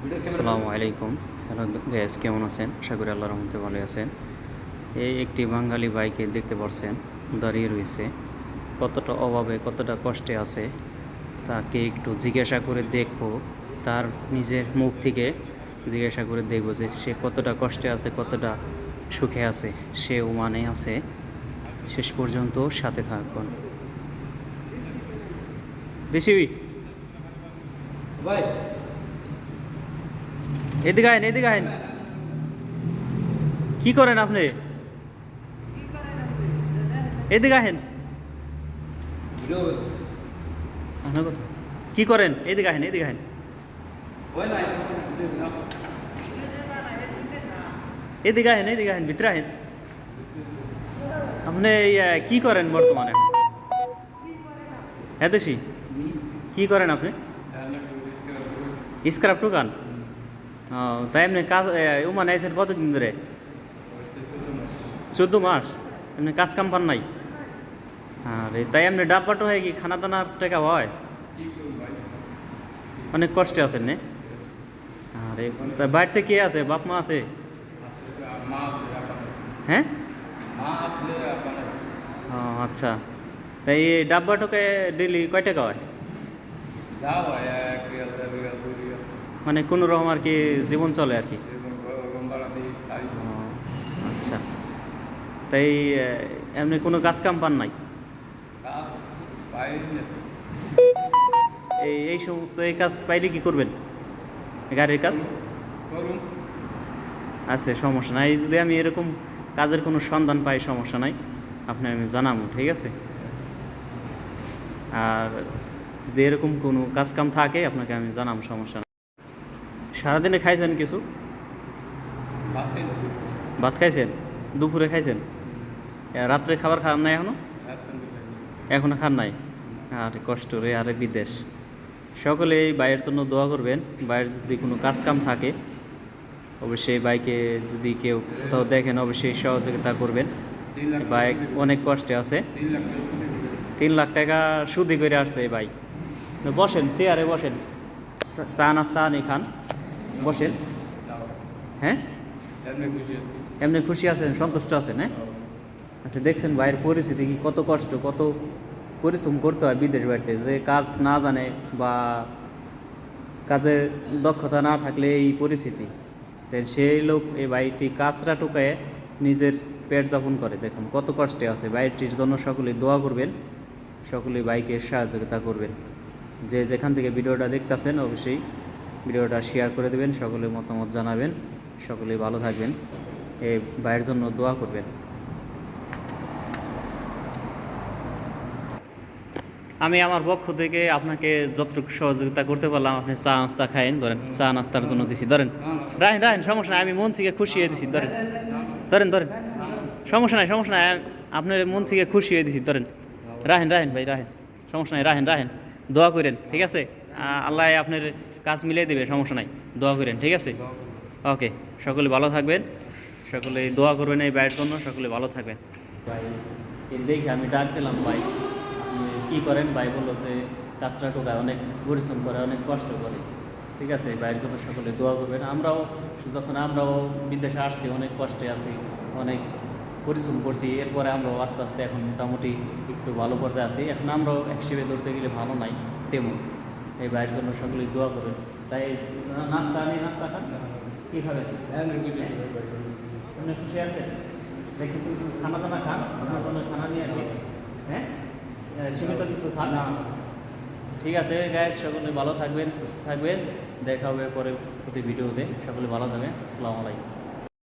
আসসালামু আলাইকুম। Hello gas, কেমন আছেন? আশা করি আল্লাহর রহমতে ভালো আছেন। এই একটি বাঙালি ভাইকে দেখতে পাচ্ছেন, দাঁড়িয়ে রয়েছে। কতটা অভাবে, কতটা কষ্টে আছে তাকে একটু জিজ্ঞাসা করে দেখব, তার নিজের মুখ থেকে জিজ্ঞাসা করে দেখব যে সে কতটা কষ্টে আছে, কতটা সুখে আছে। সে ওমানে আছে। শেষ পর্যন্ত সাথে থাকুন। দেশি ভাই এদিকে আহেন, এদিকে আহেন। কি করেন আপনি? এদিকে আহেন। ভিডিও আপনার কথা কি করেন? এদিকে আহেন, এদিকে আহেন। হয় না এদিকে আহেন, এদিকে আহেন, ভিতরে আহেন। আপনি কি করেন বর্তমানে? হ্যাঁ দেশি, কি করেন আপনি? Scrub toucan? ও, তাই এমনি কাজ ওমানে আছেন কতদিন ধরে? 14 মাস। এমনি কাজ কাম পান নাই? আরে তাই এমনি ডাব্বাটো হয় কি খানা দানার টাকা হয়? অনেক কষ্টে আছেন নে? আরে তা বাড়িতে কে আছে? বাপ মা আছে? হ্যাঁ? ও আচ্ছা। তাই এই ডাব্বাটোকে ডেলি কয় টাকা হয়? মানে কোনো রকম আর কি জীবন চলে আর কি। ও, আচ্ছা। তাই এমনি কোনো কাজ কাম পান নাই? এই সমস্ত এই কাজ পাইলে কি করবেন? গাড়ির কাজ আছে, সমস্যা নাই। যদি আমি এরকম কাজের কোনো সন্ধান পাই, সমস্যা নাই, আপনি আমি জানাবো, ঠিক আছে? আর যদি এরকম কোনো কাজ কাম থাকে আপনাকে আমি জানাবো, সমস্যা নাই। সারাদিনে খাইছেন কিছু? ভাত খাইছেন? দুপুরে খাইছেন? রাত্রে খাবার খান নাই এখনো? এখনো খান নাই? আরে কষ্ট রে, আরে বিদেশ। সকলে এই ভাইয়ের জন্য দোয়া করবেন। ভাইয়ের যদি কোনো কাজ কাম থাকে অবশ্যই বাইকে যদি কেউ কোথাও দেখেন অবশ্যই সহযোগিতা করবেন। বাইক অনেক কষ্টে আছে। 3 লাখ টাকা সুদি করে আসছে এই ভাই। বসেন, চেয়ারে বসেন, চা নাস্তা আনি খান, বসেন। হ্যাঁ, এমনি খুশি আছেন, সন্তুষ্ট আছেন? হ্যাঁ, আচ্ছা। দেখছেন ভাইয়ের পরিস্থিতি কি, কত কষ্ট, কত পরিশ্রম করতে হয় বিদেশ বাড়িতে, যে কাজ না জানে বা কাজের দক্ষতা না থাকলে এই পরিস্থিতি। তাই সেই লোক এই ভাইটি কাজটা টুকায় নিজের পেট যাপন করে। দেখুন কত কষ্টে আছে। ভাইটির জন্য সকলেই দোয়া করবেন, সকলেই ভাইকে সহযোগিতা করবেন। যে যেখান থেকে ভিডিওটা দেখতেছেন অবশ্যই ভিডিওটা শেয়ার করে দেবেন, সকলের মতামত জানাবেন। সকলেই ভালো থাকবেন, এই ভাইয়ের জন্য দোয়া করবেন। আমি আমার পক্ষ থেকে আপনাকে যতটুকু সহযোগিতা করতে পারলাম, আপনি চা নাস্তা খাইন, ধরেন চা নাস্তার জন্য দিছি, ধরেন। রাহেন রাহেন, সমস্যা নাই, আমি মন থেকে খুশি হয়ে দিছি, ধরেন ধরেন ধরেন, সমস্যা নাই, সমস্যা নাই, আপনার মন থেকে খুশি হয়ে দিছি, ধরেন। রাহেন রাহেন ভাই, রাহেন, সমস্যা নাই, রাহেন রাহেন। দোয়া করেন, ঠিক আছে? আল্লাহ আপনার কাজ মিলিয়ে দেবে, সমস্যা নাই। দোয়া করেন, ঠিক আছে? ওকে, সকলে ভালো থাকবেন, সকলে দোয়া করবেন এই ভাইয়ের জন্য, সকলে ভালো থাকবেন। ভাই দেখে আমি ডাক দিলাম, ভাই কি করেন? ভাই বললো যে কাজটা টোকায়, অনেক পরিশ্রম করে, অনেক কষ্ট করে, ঠিক আছে? ভাইয়ের জন্য সকলে দোয়া করবেন। আমরাও বিদেশে আসছি, অনেক কষ্টে আছি, অনেক পরিশ্রম করছি, এরপরে আমরাও আস্তে আস্তে এখন মোটামুটি একটু ভালো পর্যায়ে আছি। এখন আমরাও হিসেবে ধরতে গেলে ভালো নাই তেমন। এই ভাইয়ের জন্য সকলেই দোয়া করবেন। তাই নাস্তা, আমি নাস্তা খান, কী খাবেন? আপনি খুশি আছেন? কিছু খানা দানা খান, আপনার জন্য খানা নিয়ে আসি। হ্যাঁ, সীমিত কিছু খান। ঠিক আছে গাইস, সকলে ভালো থাকবেন, সুস্থ থাকবেন। দেখা হবে পরে প্রতি ভিডিওতে। সকলে ভালো থাকবেন। আসসালামু আলাইকুম।